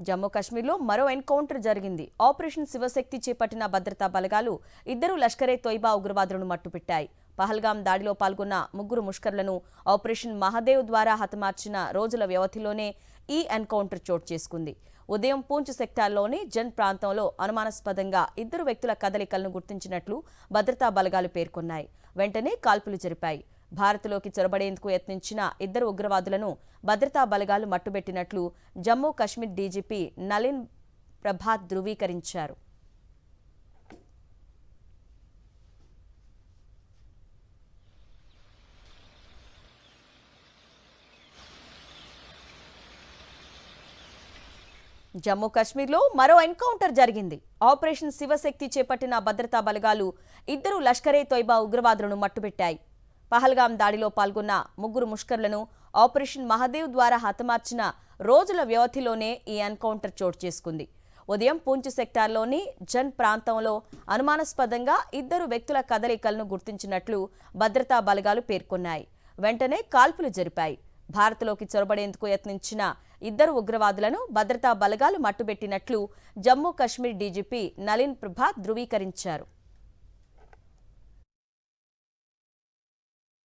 జమ్మూ కాశ్మీర్లో మరో ఎన్కౌంటర్ జరిగింది. ఆపరేషన్ శివశక్తి చేపట్టిన భద్రతా బలగాలు ఇద్దరు లష్కరే తోయిబా ఉగ్రవాదులను మట్టుపెట్టాయి. పహల్గాం దాడిలో పాల్గొన్న ముగ్గురు ముష్కర్లను ఆపరేషన్ మహాదేవ్ ద్వారా హతమార్చిన రోజుల వ్యవధిలోనే ఈ ఎన్కౌంటర్ చోటు చేసుకుంది. ఉదయం పూంచ్ సెక్టార్లోని జన్ ప్రాంతంలో అనుమానాస్పదంగా ఇద్దరు వ్యక్తుల కదలికలను గుర్తించినట్లు భద్రతా బలగాలు పేర్కొన్నాయి. వెంటనే కాల్పులు జరిపాయి. భారత్లోకి చొరబడేందుకు యత్నించిన ఇద్దరు ఉగ్రవాదులను భద్రతా బలగాలు మట్టుబెట్టినట్లు జమ్మూ కశ్మీర్ డీజీపీ నలిన్ ప్రభాత్ ధృవీకరించారు. జమ్మూ కాశ్మీర్లో మరో ఎన్కౌంటర్ జరిగింది. ఆపరేషన్ శివశక్తి చేపట్టిన భద్రతా బలగాలు ఇద్దరు లష్కరే తోయిబా ఉగ్రవాదులను మట్టుబెట్టాయి. పహల్గాం దాడిలో పాల్గొన్న ముగ్గురు ముష్కర్లను ఆపరేషన్ మహాదేవ్ ద్వారా హతమార్చిన రోజుల వ్యవధిలోనే ఈ ఎన్కౌంటర్ చోటు చేసుకుంది. ఉదయం పూంచ్ సెక్టార్లోని జన్ ప్రాంతంలో అనుమానాస్పదంగా ఇద్దరు వ్యక్తుల కదలికలను గుర్తించినట్లు భద్రతా బలగాలు పేర్కొన్నాయి. వెంటనే కాల్పులు జరిపాయి. భారత్లోకి చొరబడేందుకు యత్నించిన ఇద్దరు ఉగ్రవాదులను భద్రతా బలగాలు మట్టుబెట్టినట్లు జమ్మూ కశ్మీర్ డీజీపీ నలిన్ ప్రభాత్ ధృవీకరించారు.